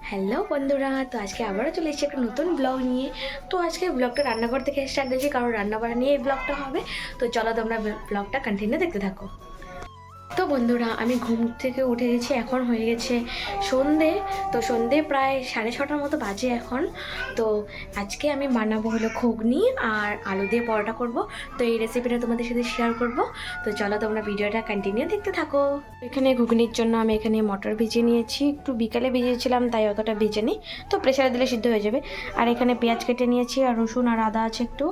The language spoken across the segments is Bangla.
হ্যালো বন্ধুরা, তো আজকে আবারও চলে এসেছি একটা নতুন ব্লগ নিয়ে। তো আজকে ব্লগটা রান্নাঘর থেকে স্টার্ট দিয়েছি, কারণ রান্নাবাড়া নিয়ে এই ব্লগটা হবে। তো চলো তোমরা ব্লগটা কন্টিনিউ দেখতে থাকো। তো বন্ধুরা, আমি ঘুম থেকে উঠে গেছি, এখন হয়ে গেছে সন্ধে। তো সন্ধে প্রায় 6:30টার মতো বাজে এখন। তো আজকে আমি বানাবো হলো ঘুগনি আর আলু দিয়ে পরোটা করব। তো এই রেসিপিটা তোমাদের সাথে শেয়ার করব। তো চলো তোমরা ভিডিওটা কন্টিনিউ দেখতে থাকো। এখানে ঘুগনির জন্য আমি এখানে মটর ভিজিয়ে নিয়েছি, একটু বিকালে ভিজিয়েছিলাম তাই অতটা ভিজে নিই। তো প্রেসারে দিলে সিদ্ধ হয়ে যাবে। আর এখানে পেঁয়াজ কেটে নিয়েছি, আর রসুন আর আদা আছে একটু।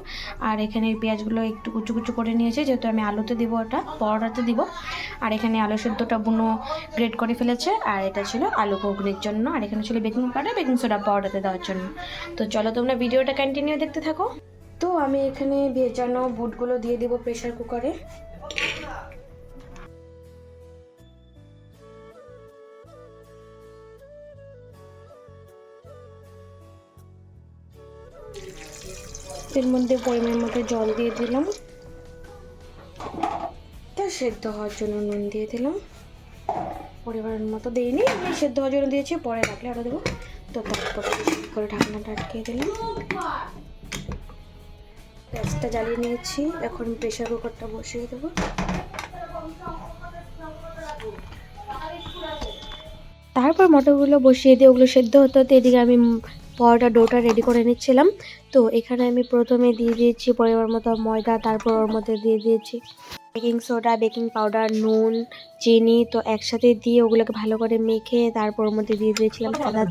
আর এখানে পেঁয়াজগুলো একটু কুচু কুচু করে নিয়েছি, যেহেতু আমি আলুতে দিব, ওটা পরোটাতে দিব। আর এখানে আলু সেদ্ধটা বুনো গ্রেট করে ফেলেছে। আর এটা ছিল আলু ঘুগনির জন্য। আর এখানে ছিল বেকিং পাউডার, বেকিং সোডা পরোটাতে দেওয়ার জন্য। তো চলো তোমরা ভিডিওটা কন্টিনিউ দেখতে থাকো। তো আমি এখানে ভেজানো বুটগুলো দিয়ে দিব প্রেসার কুকারে। এর মধ্যে পরিমাণ মতো জল দিয়ে দিলাম, তা সেদ্ধ হওয়ার জন্য নুন দিয়ে দিলাম। পরিমাণ মতো দিইনি, আমি সেদ্ধ হওয়ার জন্য দিয়েছি, পরে রাখলে আরও দেবো। তো তারপর করে ঢাকনাটা আটকিয়ে দিলাম। গ্যাসটা জ্বালিয়ে নিয়েছি, এখন প্রেসার কুকারটা বসিয়ে দেবো। তারপর মটরগুলো বসিয়ে দিয়ে ওগুলো সেদ্ধ হতে হতে এদিকে আমি পরোটা ডোটা রেডি করে নিচ্ছিলাম। তো এখানে আমি প্রথমে দিয়ে দিয়েছি পরিমাণ মতো ময়দা, তারপর ওর মধ্যে দিয়ে দিয়েছি বেকিং সোডা, বেকিং পাউডার, নুন, চিনি। তো একসাথে দিয়ে ওগুলোকে ভালো করে মেখে তারপর ওর মধ্যে দিয়ে দিয়েছিলাম সাদা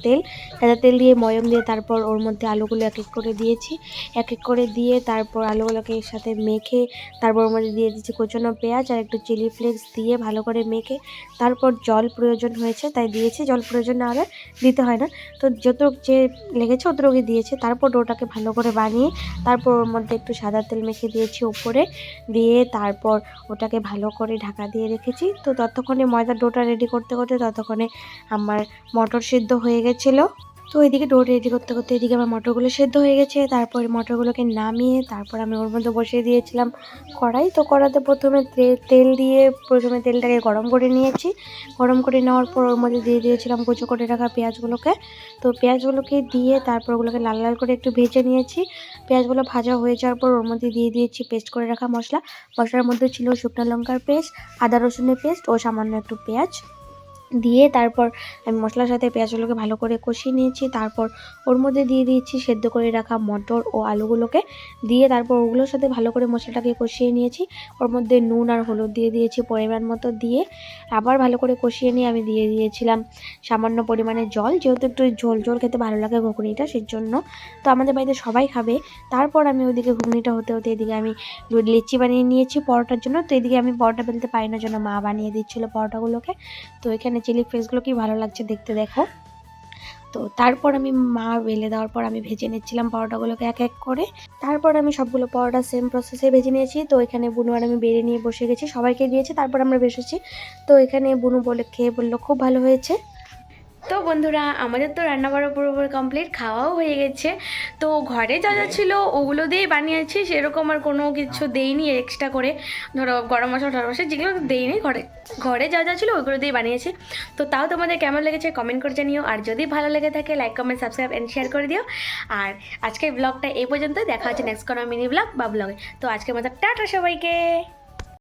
তেল দিয়ে ময়ম দিয়ে তারপর ওর মধ্যে আলুগুলো এক এক করে দিয়েছি। এক এক করে দিয়ে তারপর আলুগুলোকে এর সাথে মেখে তারপর ওর মধ্যে দিয়ে দিয়েছি কুচনো পেঁয়াজ আর একটু চিলি ফ্লেক্স দিয়ে ভালো করে মেখে তারপর জল প্রয়োজন হয়েছে তাই দিয়েছি, জল প্রয়োজন না হলে দিতে হয় না। তো যতটুকু যে লেগেছে অতটুকুই দিয়েছে। তারপর ডোটাকে ভালো করে বানিয়ে তারপর ওর মধ্যে একটু সাদা তেল মেখে দিয়েছি উপরে দিয়ে, তারপর ওটাকে ভালো করে ঢাকা দিয়ে রেখেছি। তো ততক্ষণে ময়দার ডোটা রেডি করতে করতে ততক্ষণে আমার মটর সিদ্ধ হয়ে গেছিলো। তো এদিকে ডো রেডি করতে করতে এদিকে আমার মটরগুলো সেদ্ধ হয়ে গেছে। তারপরে মটরগুলোকে নামিয়ে তারপর আমি ওর মধ্যে বসিয়ে দিয়েছিলাম কড়াই। তো কড়াতে প্রথমে তেল দিয়ে প্রথমে তেলটাকে গরম করে নিয়েছি। গরম করে নেওয়ার পর ওর মধ্যে দিয়ে দিয়েছিলাম কুচো করে রাখা পেঁয়াজগুলোকে। তো পেঁয়াজগুলোকে দিয়ে তারপর ওগুলোকে লাল লাল করে একটু ভেজে নিয়েছি। পেঁয়াজগুলো ভাজা হয়ে যাওয়ার পর ওর মধ্যে দিয়ে দিয়েছি পেস্ট করে রাখা মশলা। মশলার মধ্যে ছিল শুকনো লঙ্কার পেস্ট, আদা রসুনের পেস্ট ও সামান্য একটু পেঁয়াজ দিয়ে তারপর আমি মশলার সাথে পেঁয়াজগুলোকে ভালো করে কষিয়ে নিয়েছি। তারপর ওর মধ্যে দিয়ে দিয়েছি সেদ্ধ করে রাখা মটর ও আলুগুলোকে দিয়ে তারপর ওগুলোর সাথে ভালো করে মশলাটাকে কষিয়ে নিয়েছি। ওর মধ্যে নুন আর হলুদ দিয়ে দিয়েছি পরিমাণ মতো, দিয়ে আবার ভালো করে কষিয়ে নিয়ে আমি দিয়ে দিয়েছিলাম সামান্য পরিমাণে জল, যেহেতু একটু ঝোল ঝোল খেতে ভালো লাগে ঘুগনিটা, সেই জন্য। তো আমাদের বাড়িতে সবাই খাবে। তারপর আমি ওইদিকে ঘুগনিটা হতে হতে এদিকে আমি লিচি বানিয়ে নিয়েছি পরোটার জন্য। তো এদিকে আমি পরোটা বেলতে পারি না, জন্য মা বানিয়ে দিচ্ছিলো পরোটাগুলোকে। তো এখানে চিলি ফ্লেক্সগুলো কি ভালো লাগছে দেখতে, দেখো। তো তারপর আমি মা বেলে দেওয়ার পর আমি ভেজে নিচ্ছিলাম পরোটাগুলোকে এক এক করে। তারপর আমি সবগুলো পরোটা সেম প্রসেসে ভেজে নিয়েছি। তো এখানে বুনু আর আমি বেড়ে নিয়ে বসে গেছি, সবাইকে দিয়েছি, তারপর আমরা বসেছি। তো এখানে বুনু বলে খেয়ে বললো খুব ভালো হয়েছে। তো বন্ধুরা, আমাদের তো রান্নাবাড়া পুরোপুরি কমপ্লিট, খাওয়াও হয়ে গেছে। তো ঘরে যা যা ছিল ওগুলো দিয়েই বানিয়েছি, সেরকম আর কোনো কিছু দেইনি এক্সট্রা করে। ধরো গরম মশলা টরম মশলা যেগুলো দেইনি, ঘরে যা যা ছিল ওইগুলো দিয়ে বানিয়েছি। তো তাও তোমাদের কেমন লেগেছে কমেন্ট করে জানিও। আর যদি ভালো লেগে থাকে like comment subscribe and share করে দিও। আর আজকের ব্লগটা এই পর্যন্ত, দেখা হচ্ছে নেক্সট কোনো মিনি ব্লগ বা ব্লগে। তো আজকের মতো টাটা সবাইকে।